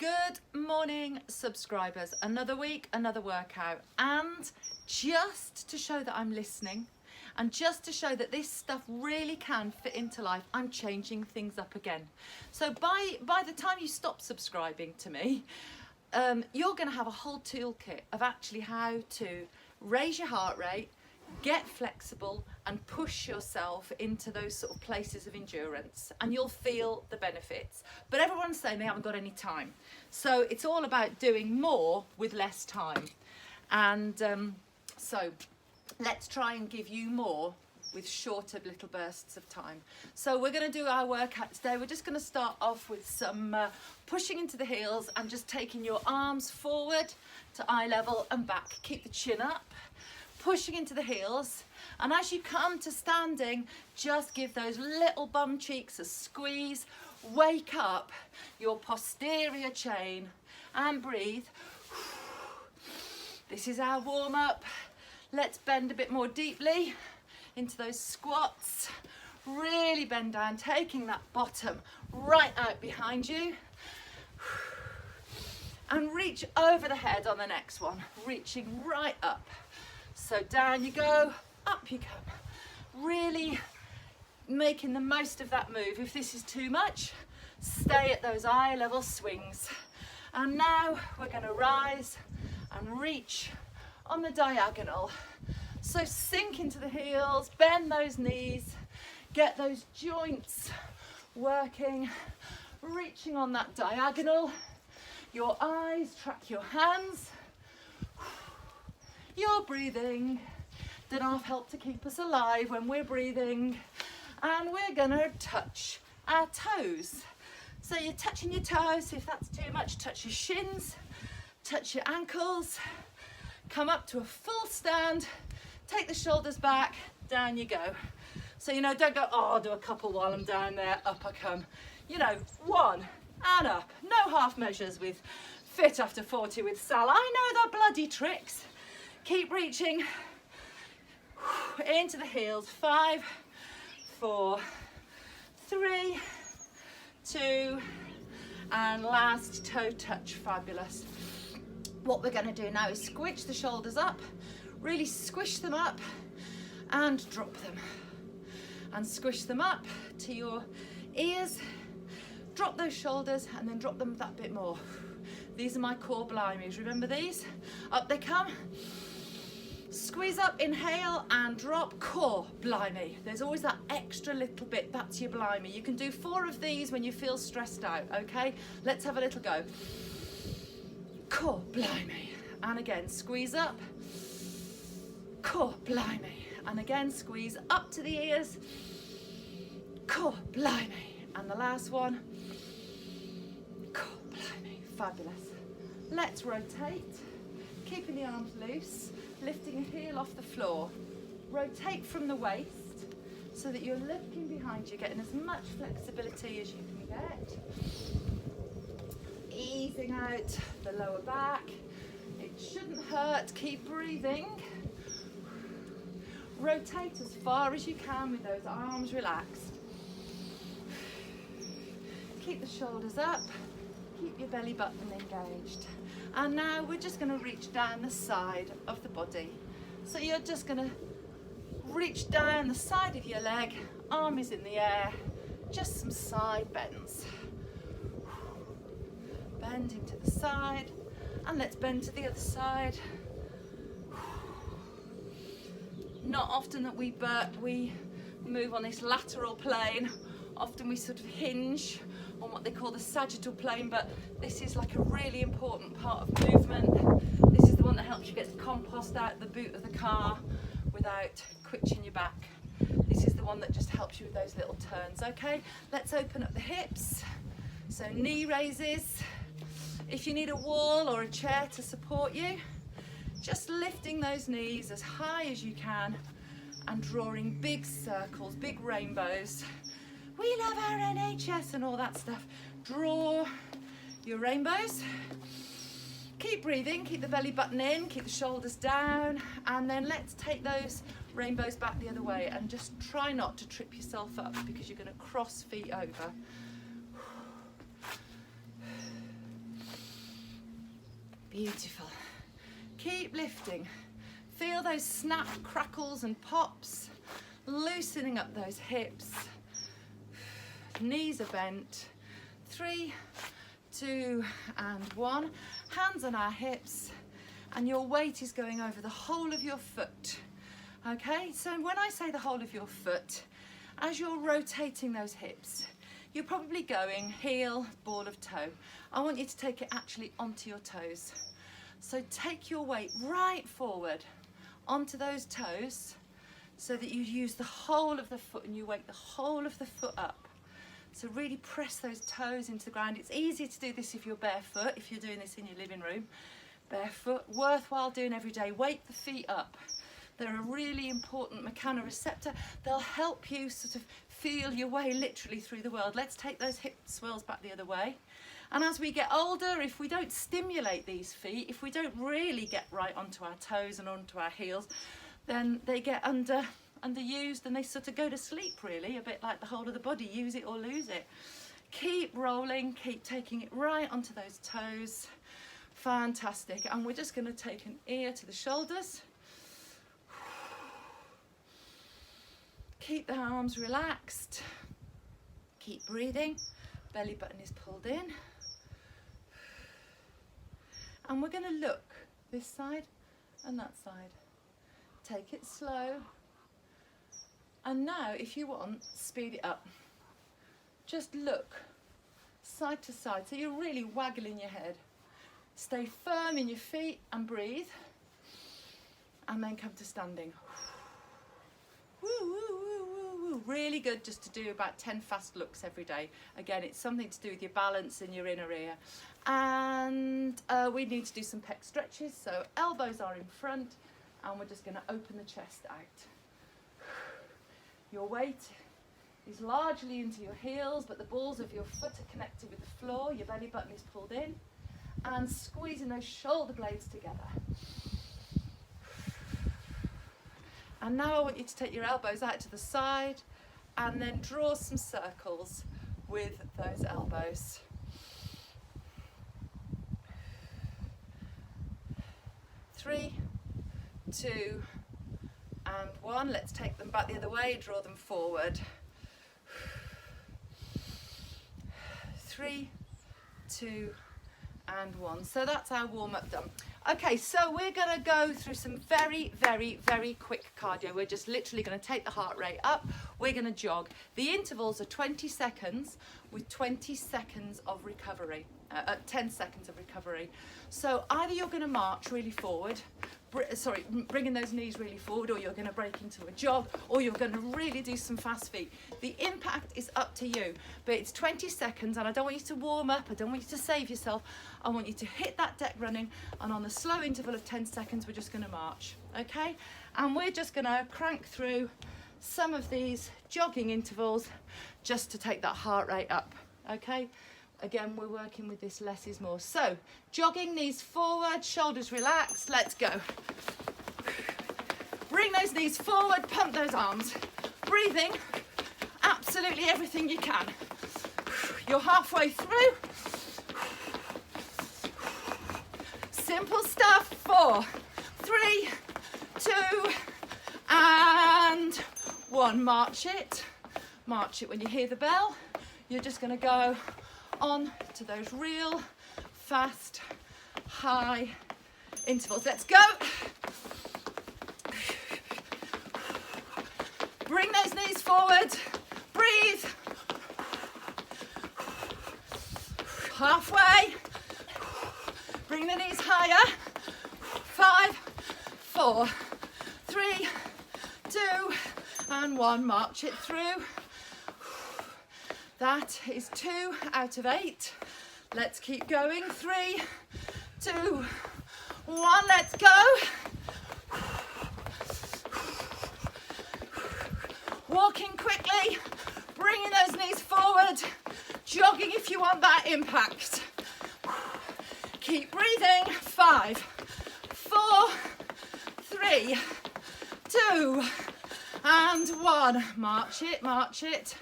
Good morning, subscribers. Another week, another workout. And just to show that I'm listening and just to show that this stuff really can fit into life, I'm changing things up again. So by the time you stop subscribing to me, you're going to have a whole toolkit of actually how to raise your heart rate, get flexible and push yourself into those sort of places of endurance, and you'll feel the benefits. But everyone's saying they haven't got any time, so it's all about doing more with less time. And so let's try and give you more with shorter little bursts of time. So we're going to do our workout today. We're just going to start off with some pushing into the heels and just taking your arms forward to eye level and back. Keep the chin up, pushing into the heels, and as you come to standing, just give those little bum cheeks a squeeze. Wake up your posterior chain and breathe. This is our warm-up. Let's bend a bit more deeply into those squats. Really bend down, taking that bottom right out behind you, and reach over the head on the next one, reaching right up. So down you go, up you come. Really making the most of that move. If this is too much, stay at those eye level swings. And now we're going to rise and reach on the diagonal. So sink into the heels, bend those knees, get those joints working, reaching on that diagonal. Your eyes track your hands. You're breathing. Don't half help to keep us alive when we're breathing. And we're gonna touch our toes. So you're touching your toes. If that's too much, touch your shins, touch your ankles. Come up to a full stand. Take the shoulders back. Down you go. So don't go, oh, I'll do a couple while I'm down there. Up I come. One and up. No half measures with Fit After 40 with Sal. I know the bloody tricks. Keep reaching into the heels. 5, 4, 3, 2, and last toe touch. Fabulous. What we're going to do now is squish the shoulders up, really squish them up and drop them, and squish them up to your ears. Drop those shoulders and then drop them that bit more. These are my core blimies. Remember these? Up they come. Squeeze up, inhale and drop. Core blimey. There's always that extra little bit. That's your blimey. You can do 4 of these when you feel stressed out, okay? Let's have a little go. Core blimey. And again, squeeze up. Core blimey. And again, squeeze up to the ears. Core blimey. And the last one. Core blimey. Fabulous. Let's rotate. Keeping the arms loose. Lifting a heel off the floor. Rotate from the waist so that you're looking behind you, getting as much flexibility as you can get. Easing out the lower back. It shouldn't hurt. Keep breathing. Rotate as far as you can with those arms relaxed. Keep the shoulders up. Keep your belly button engaged. And now we're just going to reach down the side of the body. So you're just going to reach down the side of your leg, arm is in the air, just some side bends. Bending to the side, and let's bend to the other side. Not often that we move on this lateral plane. Often we sort of hinge on what they call the sagittal plane, but this is like a really important part of movement. This is the one that helps you get the compost out the boot of the car without twitching your back. This is the one that just helps you with those little turns. Okay, let's open up the hips. So knee raises. If you need a wall or a chair to support you, just lifting those knees as high as you can and drawing big circles, big rainbows. We love our NHS and all that stuff. Draw your rainbows. Keep breathing, keep the belly button in, keep the shoulders down, and then let's take those rainbows back the other way and just try not to trip yourself up because you're going to cross feet over. Beautiful. Keep lifting. Feel those snap, crackles and pops, loosening up those hips. Knees are bent. 3, 2 and 1. Hands on our hips, and your weight is going over the whole of your foot. Okay, so when I say the whole of your foot, as you're rotating those hips, you're probably going heel, ball of toe. I want you to take it actually onto your toes. So take your weight right forward onto those toes so that you use the whole of the foot and you wake the whole of the foot up. So really press those toes into the ground. It's easier to do this if you're barefoot, if you're doing this in your living room. Barefoot, worthwhile doing every day. Wake the feet up. They're a really important mechanoreceptor. They'll help you sort of feel your way literally through the world. Let's take those hip swirls back the other way. And as we get older, if we don't stimulate these feet, if we don't really get right onto our toes and onto our heels, then they get underused and they sort of go to sleep really, a bit like the whole of the body, use it or lose it. Keep rolling, keep taking it right onto those toes. Fantastic. And we're just going to take an ear to the shoulders. Keep the arms relaxed. Keep breathing. Belly button is pulled in. And we're going to look this side and that side. Take it slow. And now, if you want, speed it up. Just look side to side. So you're really waggling your head. Stay firm in your feet and breathe. And then come to standing. Woo, woo, woo, woo, woo. Really good just to do about 10 fast looks every day. Again, it's something to do with your balance in your inner ear. And we need to do some pec stretches. So elbows are in front and we're just going to open the chest out. Your weight is largely into your heels, but the balls of your foot are connected with the floor. Your belly button is pulled in. And squeezing those shoulder blades together. And now I want you to take your elbows out to the side and then draw some circles with those elbows. Three, 2 and 1. Let's take them back the other way, draw them forward. 3, 2 and 1. So that's our warm-up done. Okay, so we're going to go through some very, very, very quick cardio. We're just literally going to take the heart rate up. We're going to jog. The intervals are 20 seconds with 20 seconds of recovery, 10 seconds of recovery. So either you're going to march really forward, bringing those knees really forward, or you're going to break into a jog, or you're going to really do some fast feet. The impact is up to you, but it's 20 seconds and I don't want you to warm up, I don't want you to save yourself. I want you to hit that deck running, and on the slow interval of 10 seconds we're just going to march, okay? And we're just going to crank through some of these jogging intervals just to take that heart rate up, okay? Again, we're working with this less is more. So, jogging, knees forward, shoulders relaxed, let's go. Bring those knees forward, pump those arms. Breathing, absolutely everything you can. You're halfway through. Simple stuff. 4, 3, 2, and 1. March it. March it when you hear the bell. You're just going to go on to those real fast high intervals. Let's go. Bring those knees forward. Breathe. Halfway. Bring the knees higher. 5, 4, 3, 2 and 1. March it through. That is 2 out of 8. Let's keep going. 3, 2, 1. Let's go. Walking quickly, bringing those knees forward, jogging if you want that impact. Keep breathing. 5, 4, 3, 2 and 1. March it, march it.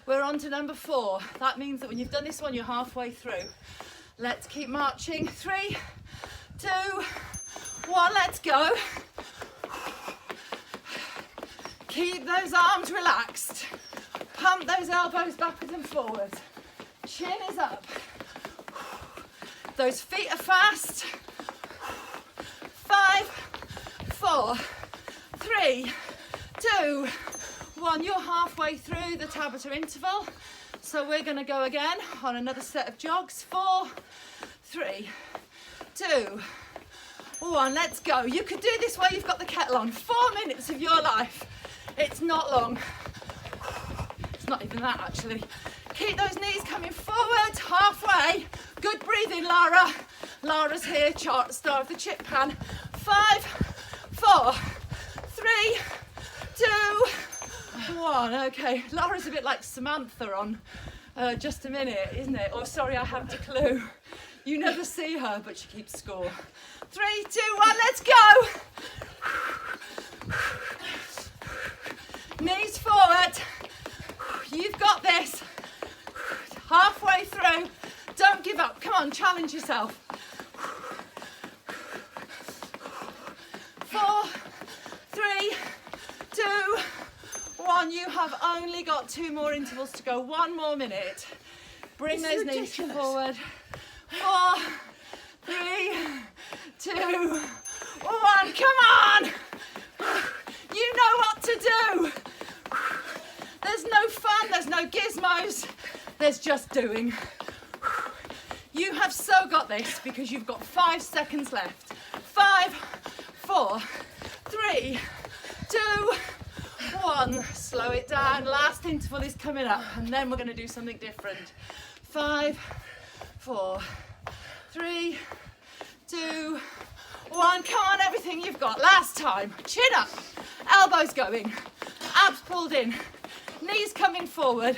We're on to number 4. That means that when you've done this one, you're halfway through. Let's keep marching. 3, 2, 1, let's go. Keep those arms relaxed. Pump those elbows backwards and forwards. Chin is up. Those feet are fast. 5, 4, 3, 2, 1. You're halfway through the Tabata interval. So we're going to go again on another set of jogs. 4, 3, 2, 1. Let's go. You could do this while you've got the kettle on. 4 minutes of your life. It's not long. It's not even that, actually. Keep those knees coming forward, halfway. Good breathing, Lara. Lara's here, star of the chip pan. 5, 4, 3, 2, 1. Okay, Lara's a bit like Samantha on Just a Minute, isn't it? Or sorry, I haven't a clue. You never see her, but she keeps score. 3, 2, 1, let's go. Knees forward. You've got this. Halfway through. Don't give up. Come on, challenge yourself. 4, 3, 2, 1. You have only got 2 more intervals to go. 1 more minute. Bring those knees forward. 4, 3, 2, 1. Come on. You know what to do. There's no fun, there's no gizmos, there's just doing. You have so got this because you've got 5 seconds left. 5, 4, 3, 2, 1. Slow it down. Last interval is coming up and then we're going to do something different. 5, 4, 3, 2, 1. Come on, everything you've got. Last time. Chin up. Elbows going. Abs pulled in. Knees coming forward.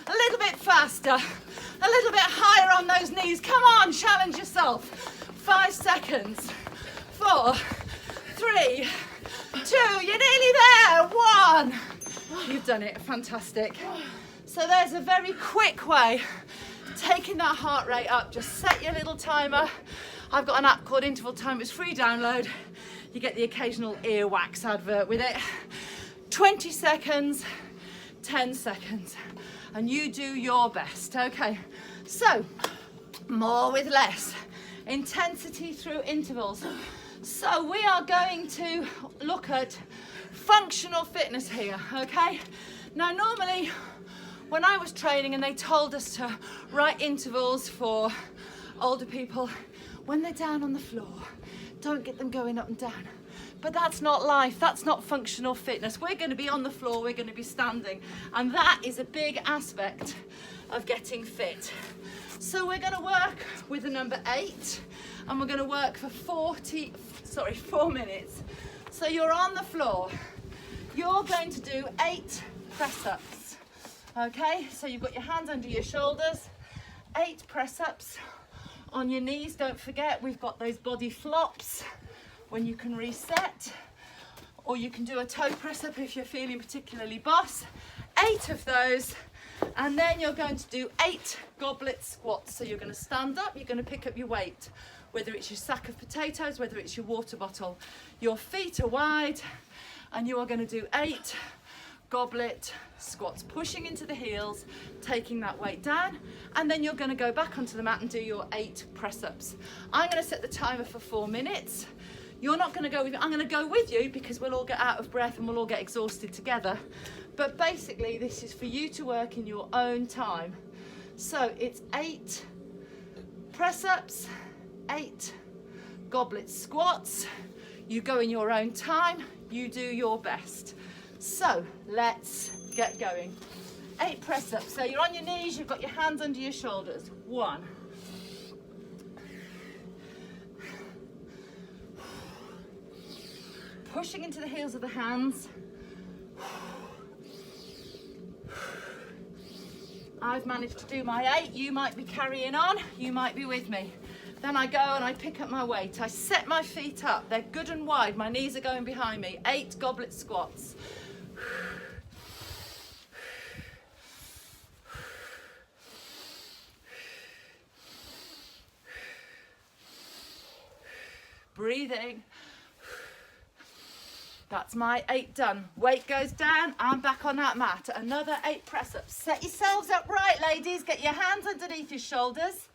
A little bit faster. A little bit higher on those knees. Come on, challenge yourself. 5 seconds. 4, 3, 2. You're nearly there. 1. You've done it. Fantastic. So there's a very quick way taking that heart rate up. Just set your little timer. I've got an app called Interval Time. It's free download. You get the occasional earwax advert with it. 20 seconds, 10 seconds, and you do your best. Okay, so more with less. Intensity through intervals. So we are going to look at functional fitness here, okay? Now normally when I was training and they told us to write intervals for older people, when they're down on the floor, don't get them going up and down. But that's not life, that's not functional fitness. We're going to be on the floor, we're going to be standing. And that is a big aspect of getting fit. So we're going to work with the number 8 and we're going to work for 4 minutes. So you're on the floor. You're going to do 8 press-ups. Okay, so you've got your hands under your shoulders. 8 press-ups on your knees. Don't forget, we've got those body flops when you can reset, or you can do a toe press up if you're feeling particularly boss. 8 of those, and then you're going to do 8 goblet squats. So you're going to stand up, you're going to pick up your weight, whether it's your sack of potatoes, whether it's your water bottle. Your feet are wide, and you are going to do 8 goblet squats, pushing into the heels, taking that weight down, and then you're going to go back onto the mat and do your 8 press-ups. I'm going to set the timer for 4 minutes. You're not going to go with me. I'm going to go with you because we'll all get out of breath and we'll all get exhausted together. But basically, this is for you to work in your own time. So it's 8 press-ups, 8 goblet squats. You go in your own time. You do your best. So let's get going. 8 press-ups. So you're on your knees. You've got your hands under your shoulders. 1. Pushing into the heels of the hands. I've managed to do my 8. You might be carrying on. You might be with me. Then I go and I pick up my weight. I set my feet up. They're good and wide. My knees are going behind me. 8 goblet squats. breathing. That's my 8 done. Weight goes down, I'm back on that mat. Another 8 press-ups. Set yourselves up right, ladies. Get your hands underneath your shoulders.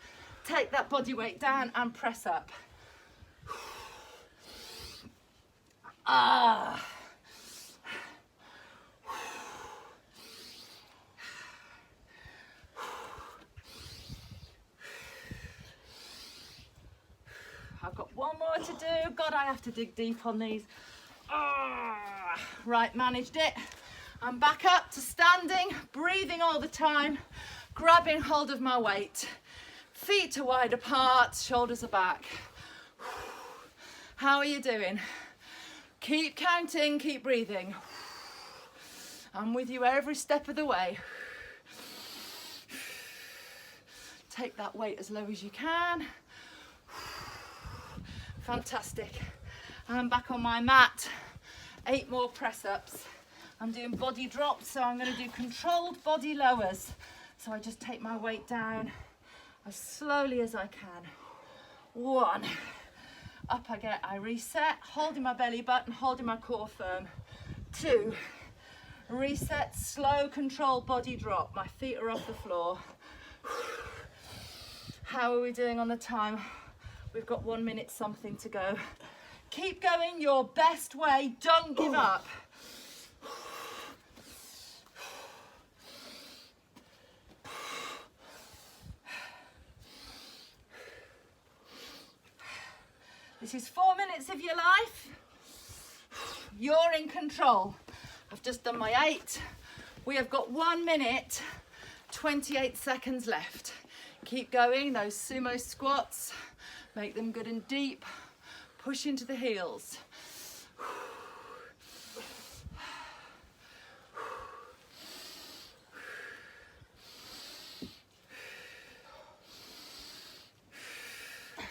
Take that body weight down and press up. Ah. I've got one more to do. God, I have to dig deep on these. Right, managed it. I'm back up to standing, breathing all the time, grabbing hold of my weight. Feet are wide apart, shoulders are back. How are you doing? Keep counting, keep breathing. I'm with you every step of the way. Take that weight as low as you can. Fantastic. I'm back on my mat. 8 more press-ups. I'm doing body drops, so I'm going to do controlled body lowers. So I just take my weight down as slowly as I can. 1. Up I get, I reset, holding my belly button, holding my core firm. 2. Reset, slow, controlled body drop. My feet are off the floor. How are we doing on the time? We've got 1 minute something to go. Keep going your best way, don't give up. This is 4 minutes of your life. You're in control. I've just done my 8. We have got 1 minute, 28 seconds left. Keep going, those sumo squats. Make them good and deep. Push into the heels.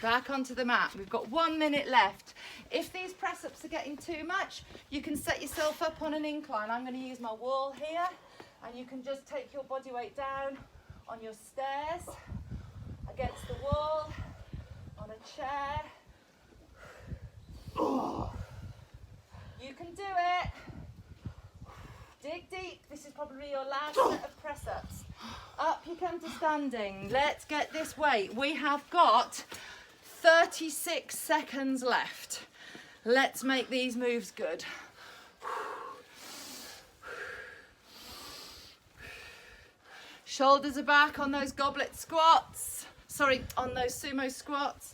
Back onto the mat. We've got 1 minute left. If these press-ups are getting too much, you can set yourself up on an incline. I'm going to use my wall here, and you can just take your body weight down on your stairs, against the wall, on a chair. You can do it. Dig deep. This is probably your last set of press-ups. Up you come to standing. Let's get this weight. We have got 36 seconds left. Let's make these moves good. Shoulders are back on those goblet squats. Sorry, on those sumo squats.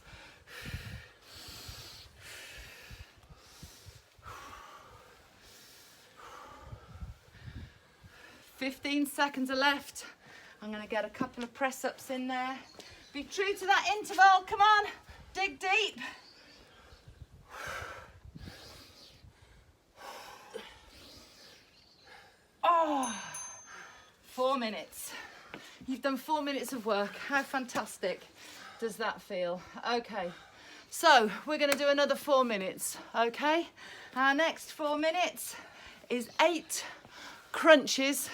15 seconds are left. I'm going to get a couple of press-ups in there. Be true to that interval. Come on, dig deep. Oh, 4 minutes. You've done 4 minutes of work. How fantastic does that feel? Okay, so we're going to do another 4 minutes, okay? Our next 4 minutes is 8 crunches.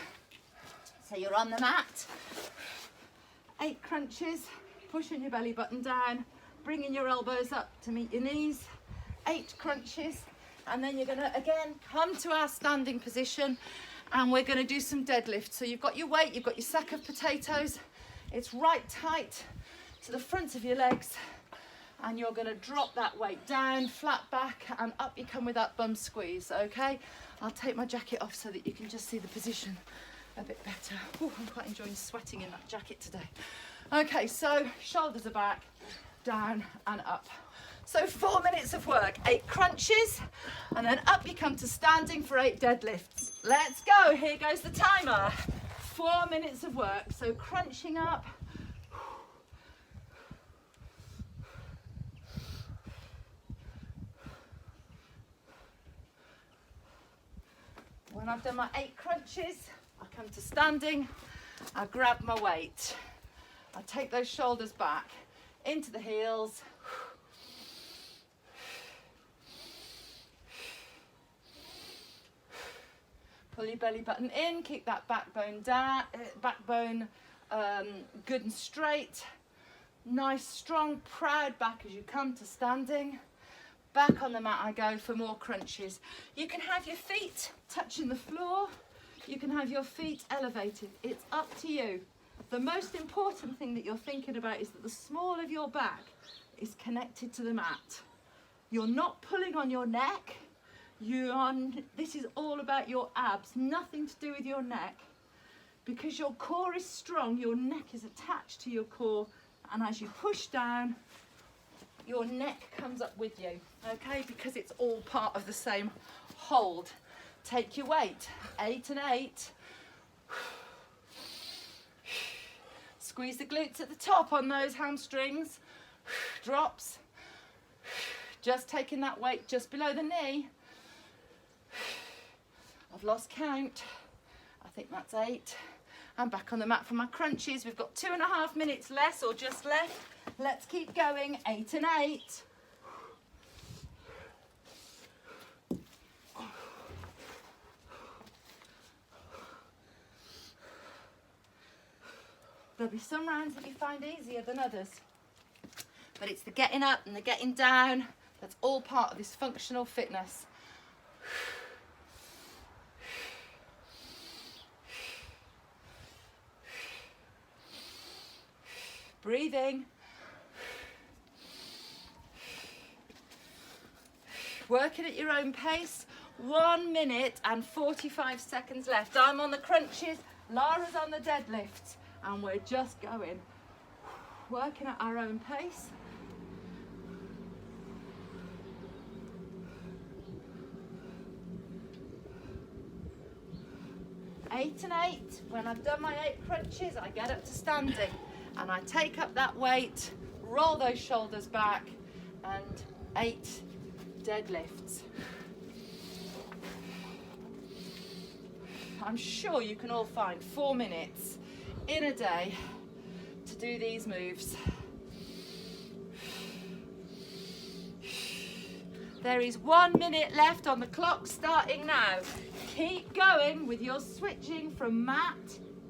So you're on the mat. 8 crunches, pushing your belly button down, bringing your elbows up to meet your knees. 8 crunches, and then you're going to again come to our standing position, and we're going to do some deadlifts. So you've got your weight, you've got your sack of potatoes. It's right tight to the front of your legs, and you're going to drop that weight down, flat back, and up you come with that bum squeeze, okay? I'll take my jacket off so that you can just see the position a bit better. Ooh, I'm quite enjoying sweating in that jacket today. Okay, so shoulders are back, down and up. So 4 minutes of work, 8 crunches, and then up you come to standing for 8 deadlifts. Let's go, here goes the timer. 4 minutes of work, so crunching up. When I've done my 8 crunches, I come to standing, I grab my weight. I take those shoulders back into the heels. Pull your belly button in, keep that backbone down, good and straight. Nice, strong, proud back as you come to standing. Back on the mat I go for more crunches. You can have your feet touching the floor. You can have your feet elevated. It's up to you. The most important thing that you're thinking about is that the small of your back is connected to the mat. You're not pulling on your neck. This is all about your abs, nothing to do with your neck. Because your core is strong, your neck is attached to your core, and as you push down, your neck comes up with you, okay? Because it's all part of the same hold. Take your weight, 8 and 8. Squeeze the glutes at the top on those hamstrings. Drops. Just taking that weight just below the knee. I've lost count. I think that's 8. I'm back on the mat for my crunches. We've got 2.5 minutes less or just left. Let's keep going. 8 and 8. There'll be some rounds that you find easier than others. But it's the getting up and the getting down. That's all part of this functional fitness. Breathing. Working at your own pace. 1 minute and 45 seconds left. I'm on the crunches, Lara's on the deadlifts, and we're just going. Working at our own pace. Eight and 8. When I've done my 8 crunches, I get up to standing and I take up that weight, roll those shoulders back, and 8 deadlifts. I'm sure you can all find 4 minutes in a day to do these moves. There is 1 minute left on the clock starting now. Keep going with your switching from mat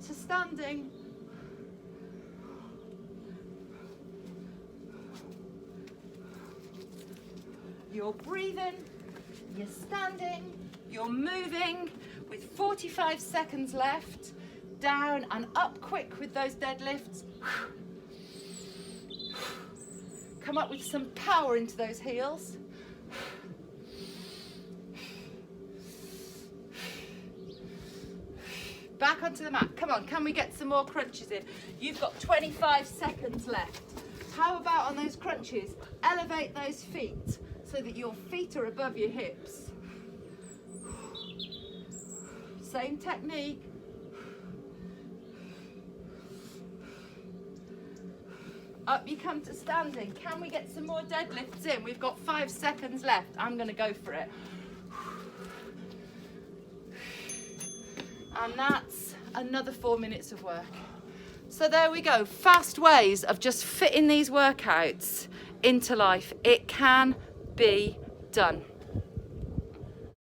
to standing. You're breathing, you're standing, you're moving with 45 seconds left. Down and up quick with those deadlifts. Come up with some power into those heels. Back onto the mat. Come on, can we get some more crunches in? You've got 25 seconds left. How about on those crunches? Elevate those feet so that your feet are above your hips. Same technique. Up you come to standing. Can we get some more deadlifts in? We've got 5 seconds left. I'm going to go for it. And that's another 4 minutes of work. So there we go. Fast ways of just fitting these workouts into life. It can be done.